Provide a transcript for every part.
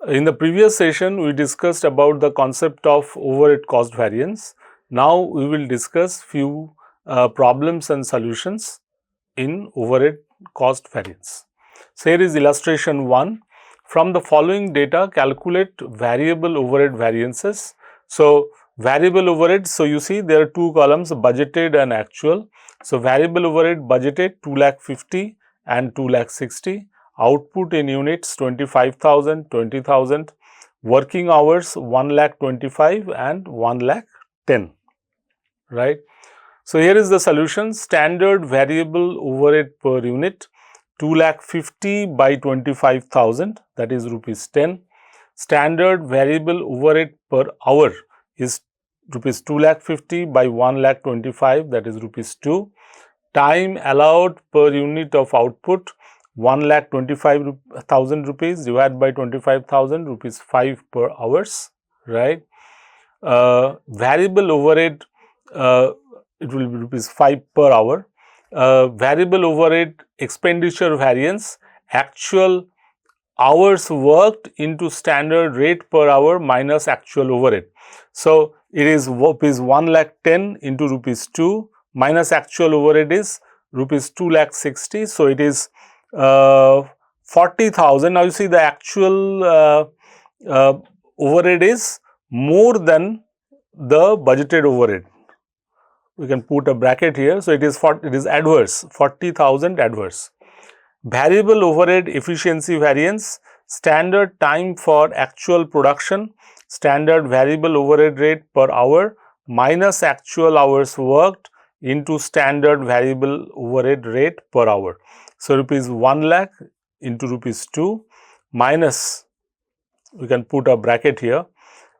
In the previous session, we discussed about the concept of overhead cost variance. Now, we will discuss few problems and solutions in overhead cost variance. So, here is illustration 1. From the following data, calculate variable overhead variances. So, variable overhead, so you see there are two columns, budgeted and actual. So, variable overhead budgeted 2,50,000 and 2,60,000. Output in units 25,000, 20,000, working hours 1,25,000 and 1,10,000, right. So, here is the solution. Standard variable overhead per unit 2,50,000 by 25,000, that is rupees 10. Standard variable overhead per hour is rupees 2,50,000 by 1,25,000, that is rupees 2. Time allowed per unit of output 1,25,000 rupees divided by 25,000, rupees 5 per hours, right. Variable overhead, it will be rupees 5 per hour. Variable overhead expenditure variance, actual hours worked into standard rate per hour minus actual overhead. So, it is rupees 1,10,000 into rupees 2 minus actual overhead is rupees 2,60,000. So, it is 40,000. Now, you see the actual overhead is more than the budgeted overhead. We can put a bracket here. So, it is adverse, 40,000 adverse. Variable overhead efficiency variance, standard time for actual production, standard variable overhead rate per hour minus actual hours worked into standard variable overhead rate per hour. So, rupees 1 lakh into rupees 2 minus, we can put a bracket here,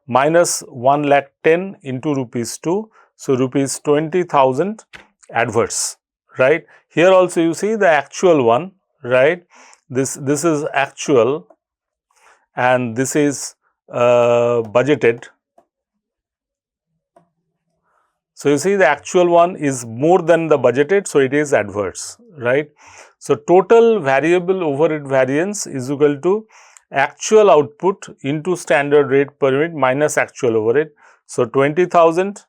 minus 1,10,000 into rupees 2. So, rupees 20,000 adverse, right. Here also you see the actual one, right. This is actual and this is budgeted. So, you see the actual one is more than the budgeted, so it is adverse, right. So, total variable overhead variance is equal to actual output into standard rate per unit minus actual overhead. So, 20,000,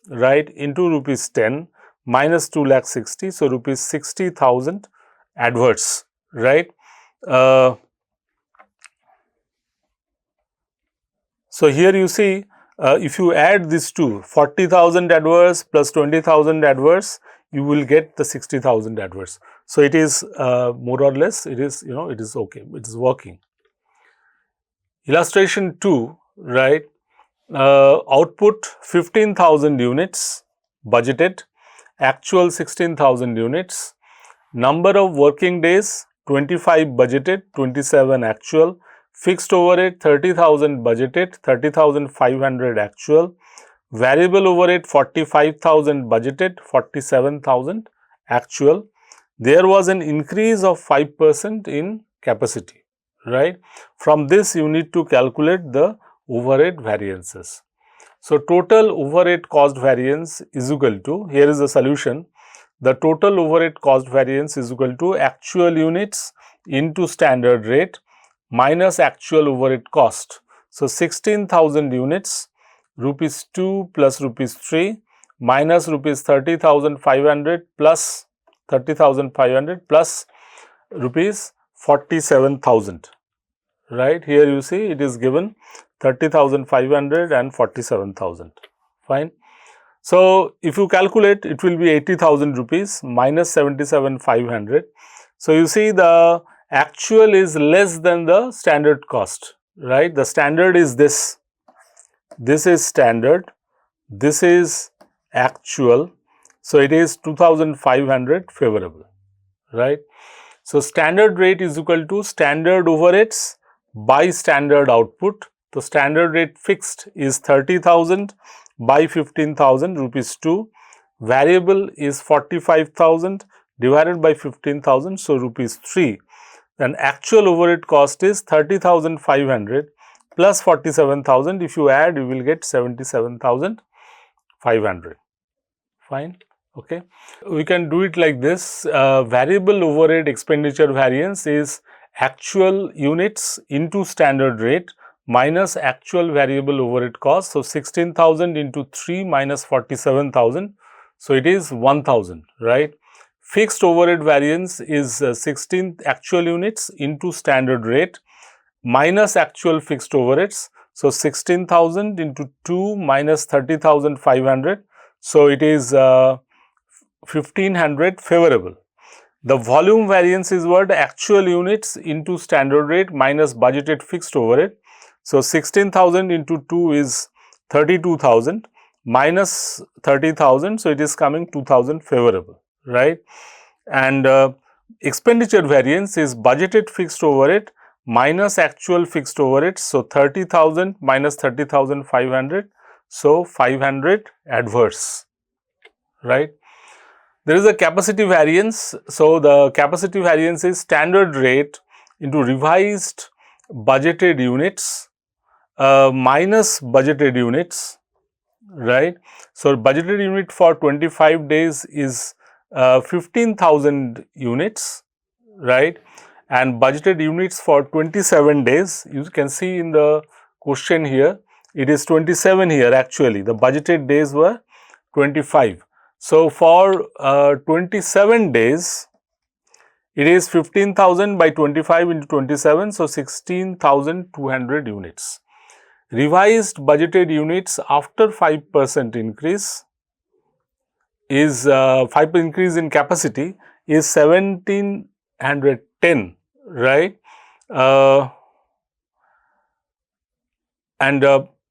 right, into rupees 10 minus 2,60,000. So, rupees 60,000 adverse, right. So, here you see if you add these two, 40,000 adverse plus 20,000 adverse, you will get the 60,000 adverse. So, it is more or less, it is, it is okay, it is working. Illustration 2, right, output 15,000 units budgeted, actual 16,000 units, number of working days 25 budgeted, 27 actual, fixed overhead 30,000 budgeted, 30,500 actual, variable overhead 45,000 budgeted, 47,000 actual. There was an increase of 5% in capacity, right. From this you need to calculate the overhead variances. So, total overhead cost variance is equal to, here is the solution, the total overhead cost variance is equal to actual units into standard rate minus actual overhead cost. So, 16,000 units, rupees 2 plus rupees 3 minus rupees 30,500 plus 30,500 plus rupees 47,000, right. Here you see it is given 30,500 and 47,000, fine. So, if you calculate, it will be 80,000 rupees minus 77,500. So, you see the actual is less than the standard cost, right. The standard is this is standard, this is actual. So, it is 2,500 favorable, right. So, standard rate is equal to standard overheads by standard output. The standard rate fixed is 30,000 by 15,000 rupees 2, variable is 45,000 divided by 15,000, so rupees 3, and actual overhead cost is 30,500 plus 47,000. If you add, you will get 77,500, fine. Okay. We can do it like this, variable overhead expenditure variance is actual units into standard rate minus actual variable overhead cost. So, 16,000 into 3 minus 47,000. So, it is 1,000, right. Fixed overhead variance is 16 actual units into standard rate minus actual fixed overheads. So, 16,000 into 2 minus 30,500. So, it is 1500 favorable. The volume variance is what? Actual units into standard rate minus budgeted fixed overhead. So, 16,000 into 2 is 32,000 minus 30,000. So, it is coming 2,000 favorable, right. And expenditure variance is budgeted fixed overhead minus actual fixed overhead. So, 30,000 minus 30,500. So, 500 adverse, right. There is a capacity variance. So, the capacity variance is standard rate into revised budgeted units minus budgeted units, right. So, budgeted unit for 25 days is 15,000 units, right, and budgeted units for 27 days. You can see in the question here, it is 27 here actually. The budgeted days were 25. So, for 27 days, it is 15,000 by 25 into 27. So, 16,200 units. Revised budgeted units after 5% increase is 5% increase in capacity is 1,710, right, and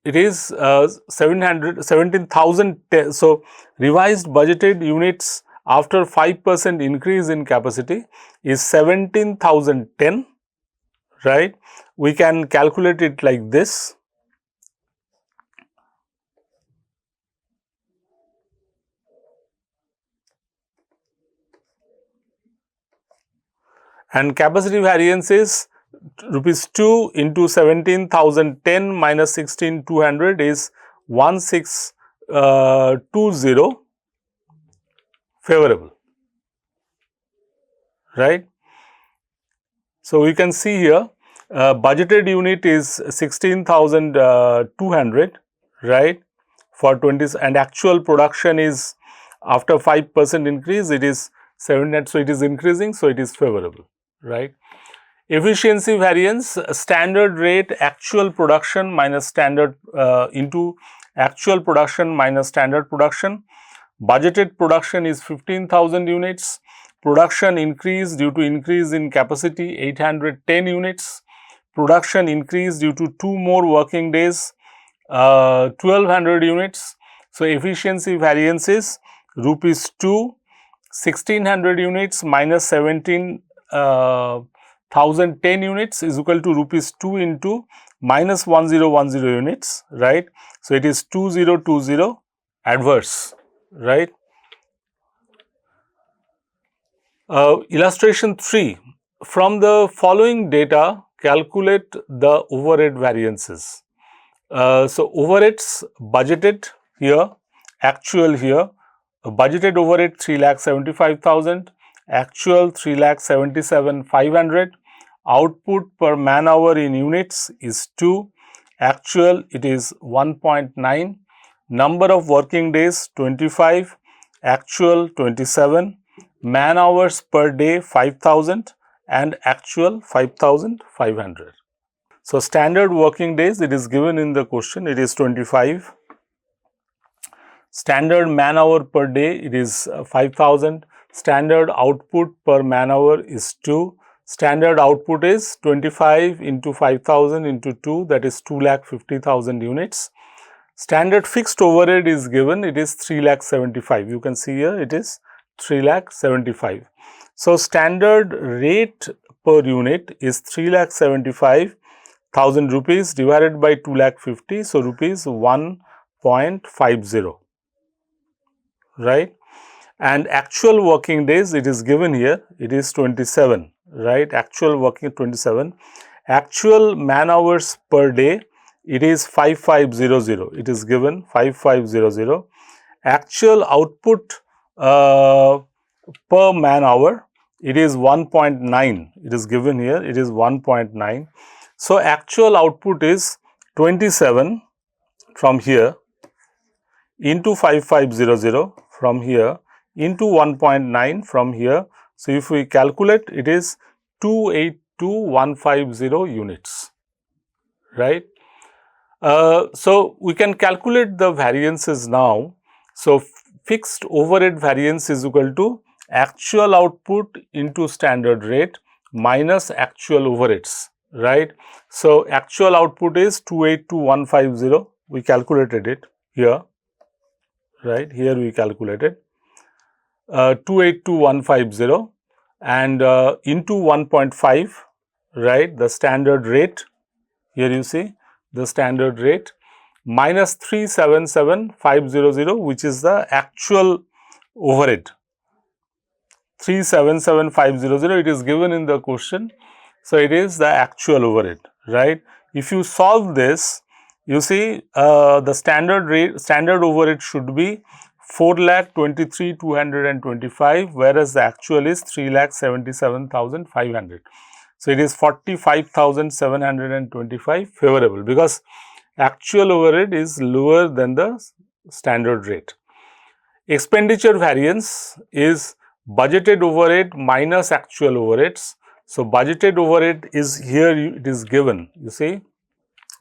it is 17,010. So, revised budgeted units after 5% increase in capacity is 17,010, right. We can calculate it like this. And capacity variance is rupees 2 into 17,010 minus 16,200 is 1620 favorable, right. So, we can see here budgeted unit is 16,200, right, for 20, and actual production is after 5% increase, it is 700. So, it is increasing. So, it is favorable, right. Efficiency variance, standard rate actual production minus standard into actual production minus standard production. Budgeted production is 15,000 units. Production increase due to increase in capacity 810 units. Production increase due to 2 more working days 1,200 units. So, efficiency variance is rupees 2, 1,600 units minus 17,010 units is equal to rupees 2 into minus 1,010 units, right. So, it is 2,020 adverse, right. Illustration 3, from the following data calculate the overhead variances. So, overheads budgeted here, actual here, budgeted overhead 3,75,000, actual 3,77,500, output per man hour in units is 2, actual it is 1.9, number of working days 25, actual 27, man hours per day 5,000 and actual 5,500. So, standard working days, it is given in the question, it is 25. Standard man hour per day, it is 5,000. Standard output per man hour is 2. Standard output is 25 into 5,000 into 2, that is 2,50,000 units. Standard fixed overhead is given, it is 3,75,000. You can see here, it is 3,75,000. So, standard rate per unit is 3,75,000 rupees divided by 2,50,000. So, rupees 1.50, right. And actual working days, it is given here, it is 27, right. Actual working 27. Actual man hours per day, it is 5,500, it is given 5,500. Actual output per man hour it is 1.9. It is given here, it is 1.9. So, actual output is 27 from here into 5500 from here into 1.9 from here. So, if we calculate, it is 282150 units, right. So, we can calculate the variances now. So, fixed overhead variance is equal to actual output into standard rate minus actual overheads, right. So, actual output is 282150, we calculated it here, right, here we calculated 282150 and into 1.5, right, the standard rate, here you see the standard rate minus 377500, which is the actual overhead, 377500, it is given in the question. So, it is the actual overhead, right. If you solve this, you see the standard overhead should be 4,23,225, whereas the actual is 3,77,500. So, it is 45,725 favorable, because actual overhead is lower than the standard rate. Expenditure variance is budgeted overhead minus actual overheads. So, budgeted overhead is here, it is given, you see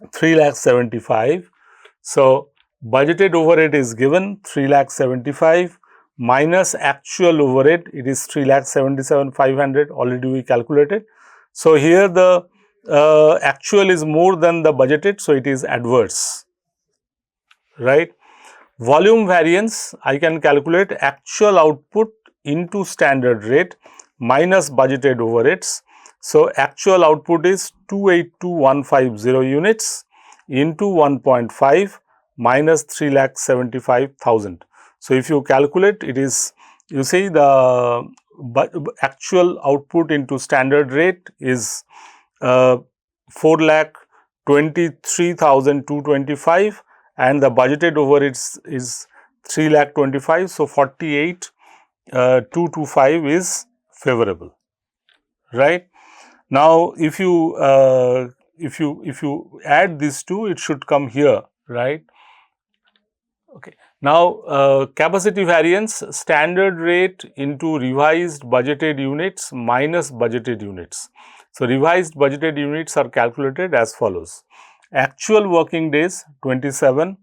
3,75,000. So, budgeted overhead is given 3,75,000 minus actual overhead, it is 3,77,500, already we calculated. So, here the actual is more than the budgeted, so it is adverse, right. Volume variance, I can calculate actual output into standard rate minus budgeted overheads. So, actual output is 282150 units into 1.5 minus 3,75,000. So, if you calculate, it is, you see the actual output into standard rate is 4,23,225 and the budgeted overheads is 3,25,000. So, 48,225 is favorable, right. Now, if you add these two, it should come here, right. Okay. Now, capacity variance, standard rate into revised budgeted units minus budgeted units. So, revised budgeted units are calculated as follows: actual working days 27,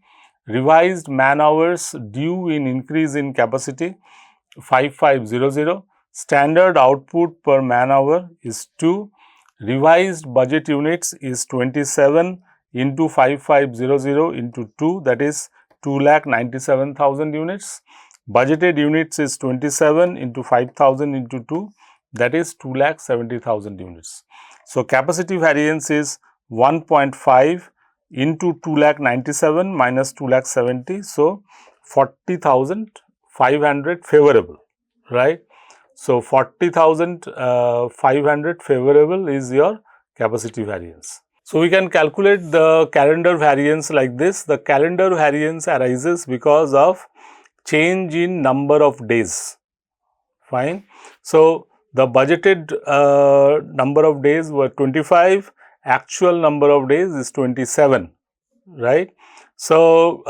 revised man hours due in increase in capacity 5500, standard output per man hour is 2, revised budget units is 27 into 5500 into 2, that is 2,97,000 units. Budgeted units is 27 into 5,000 into 2, that is 2,70,000 units. So, capacity variance is 1.5 into 2,97,000 minus 2,70,000. So, 40,500 favorable, right. So, 40,500 favorable is your capacity variance. So, we can calculate the calendar variance like this. The calendar variance arises because of change in number of days, fine. So, the budgeted number of days were 25, actual number of days is 27, right. So,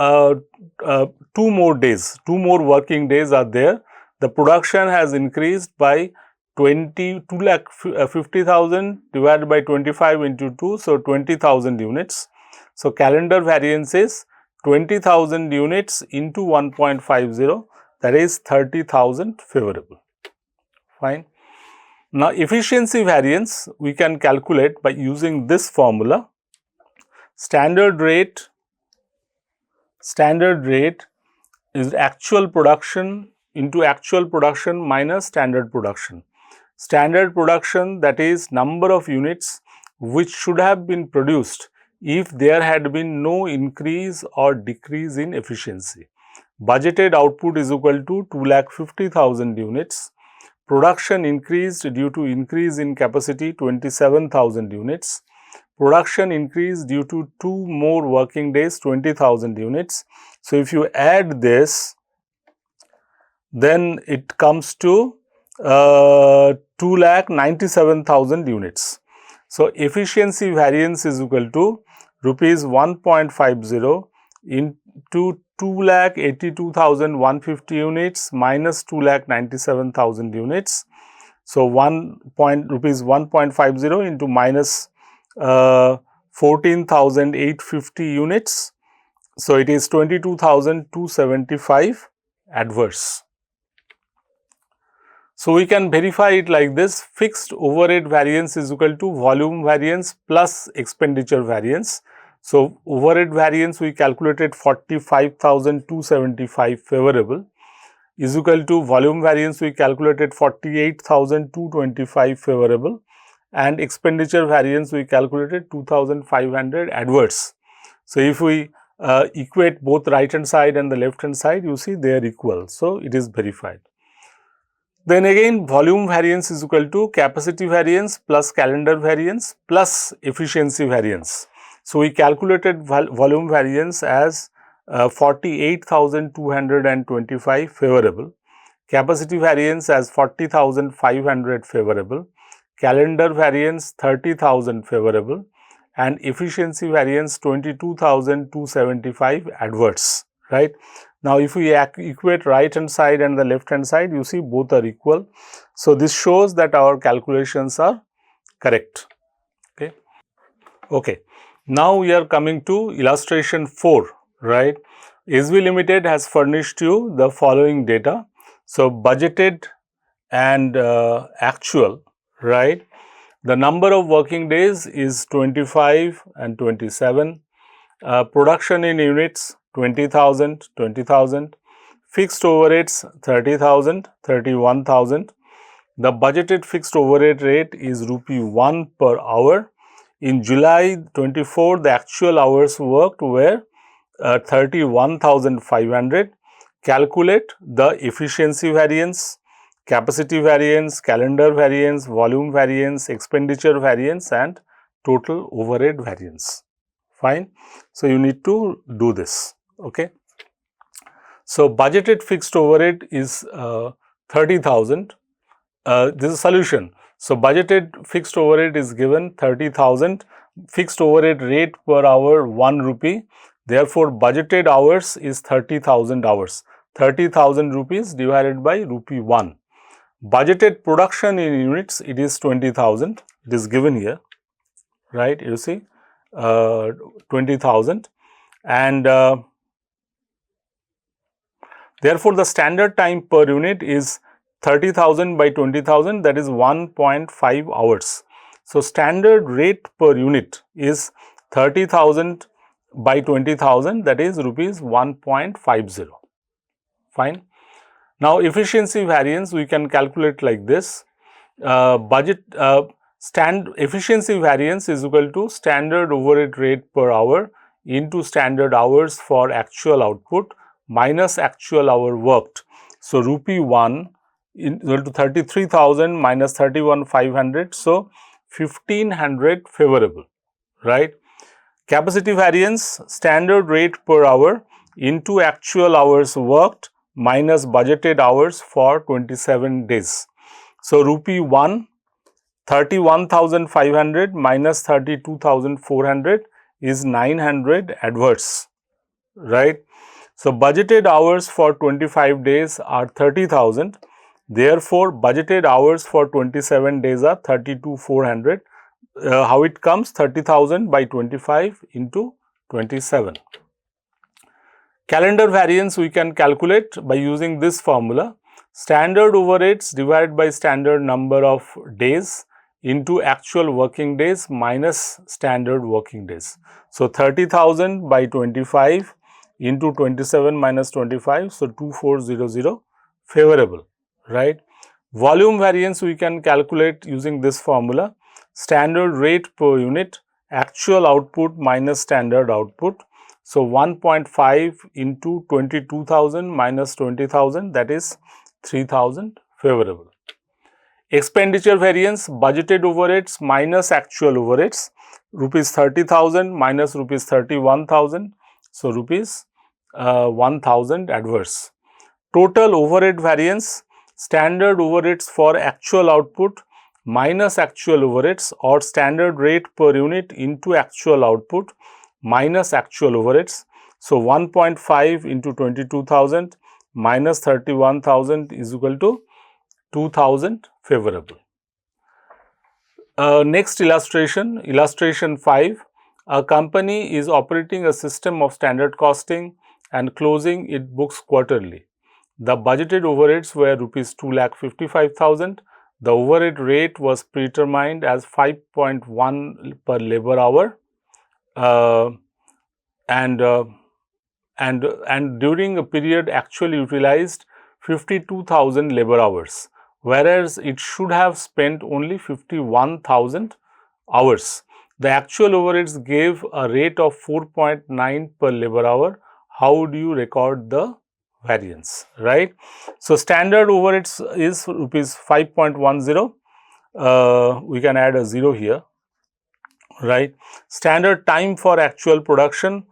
2 more days, 2 more working days are there. The production has increased by 2,50,000 divided by 25 into 2, so 20,000 units. So, calendar variance is 20,000 units into 1.50, that is 30,000 favorable, fine. Now, efficiency variance we can calculate by using this formula. Standard rate is actual production into actual production minus standard production. Standard production, that is number of units which should have been produced if there had been no increase or decrease in efficiency. Budgeted output is equal to 2,50,000 units. Production increased due to increase in capacity 27,000 units. Production increased due to 2 more working days 20,000 units. So, if you add this, then it comes to 2,97,000 units. So, efficiency variance is equal to rupees 1.50 into 2,82,150 units minus 2,97,000 units. So, rupees 1.50 into minus 14,850 units. So, it is 22,275 adverse. So, we can verify it like this: fixed overhead variance is equal to volume variance plus expenditure variance. So, overhead variance we calculated 45,275 favorable is equal to volume variance we calculated 48,225 favorable, and expenditure variance we calculated 2,500 adverse. So, if we equate both right hand side and the left hand side, you see they are equal. So, it is verified. Then again, volume variance is equal to capacity variance plus calendar variance plus efficiency variance. So, we calculated volume variance as 48,225 favorable, capacity variance as 40,500 favorable, calendar variance 30,000 favorable, and efficiency variance 22,275 adverse, right. Now, if we equate right hand side and the left hand side, you see both are equal. So, this shows that our calculations are correct. Okay. Now, we are coming to illustration 4, right. SB Limited has furnished you the following data. So, budgeted and actual, right. The number of working days is 25 and 27. Production in units 20,000, 20,000. Fixed overheads 30,000, 31,000. The budgeted fixed overhead rate is rupee 1 per hour. In July 24, the actual hours worked were 31,500. Calculate the efficiency variance, capacity variance, calendar variance, volume variance, expenditure variance, and total overhead variance. Fine. So, you need to do this. Okay. So, budgeted fixed overhead is 30,000. This is a solution. So, budgeted fixed overhead is given 30,000, fixed overhead rate per hour 1 rupee. Therefore, budgeted hours is 30,000 hours. 30,000 rupees divided by rupee 1. Budgeted production in units, it is 20,000. It is given here, right. You see 20,000, and therefore, the standard time per unit is 30,000 by 20,000, that is 1.5 hours. So, standard rate per unit is 30,000 by 20,000, that is rupees 1.50. Fine. Now, efficiency variance we can calculate like this. Efficiency variance is equal to standard overhead rate per hour into standard hours for actual output minus actual hour worked. So, rupee 1 equal to 33,000 minus 31,500. So, 1,500 favorable, right. Capacity variance, standard rate per hour into actual hours worked minus budgeted hours for 27 days. So, rupee 1, 31,500 minus 32,400 is 900 adverse, right. So, budgeted hours for 25 days are 30,000. Therefore, budgeted hours for 27 days are 32,400. How it comes? 30,000 by 25 into 27. Calendar variance we can calculate by using this formula: standard overheads divided by standard number of days into actual working days minus standard working days. So, 30,000 by 25 into 27 minus 25. So, 2,400 favorable, right. Volume variance we can calculate using this formula: standard rate per unit, actual output minus standard output. So, 1.5 into 22,000 minus 20,000, that is 3,000 favorable. Expenditure variance, budgeted overheads minus actual overheads, rupees 30,000 minus rupees 31,000. So, rupees 1,000 adverse. Total overhead variance, standard overheads for actual output minus actual overheads or standard rate per unit into actual output minus actual overheads. So, 1.5 into 22,000 minus 31,000 is equal to 2,000 favorable. Next illustration, illustration 5. A company is operating a system of standard costing and closing its books quarterly. The budgeted overheads were rupees 2,55,000. The overhead rate was predetermined as 5.1 per labor hour, and during a period actually utilized 52,000 labor hours, whereas it should have spent only 51,000 hours. The actual overheads gave a rate of 4.9 per labor hour. How do you record the variance, right? So, standard overheads is rupees 5.10. We can add a 0 here, right? Standard time for actual production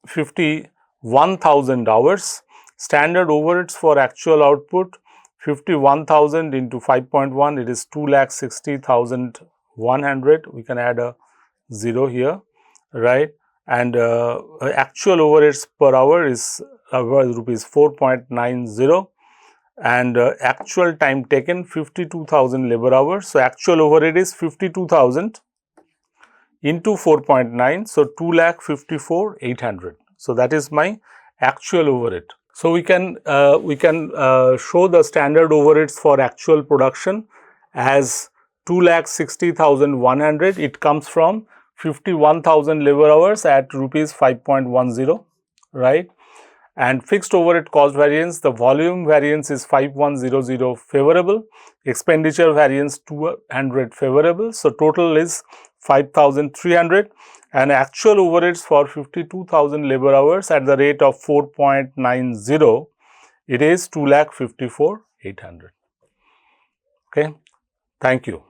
51,000 hours. Standard overheads for actual output 51,000 into 5.1, it is 2,60,100. We can add a 0 here, right? And actual overheads per hour is rupees 4.90, and actual time taken 52,000 labor hours. So, actual overhead is 52,000 into 4.9, so 2,54,800. So, that is my actual overhead. So, we can show the standard overheads for actual production as 2,60,100. It comes from 51,000 labor hours at rupees 5.10, right? And fixed overhead cost variance, the volume variance is 5100 favorable, expenditure variance 200 favorable. So, total is 5,300, and actual overheads for 52,000 labor hours at the rate of 4.90, it is 2,54,800. Okay, thank you.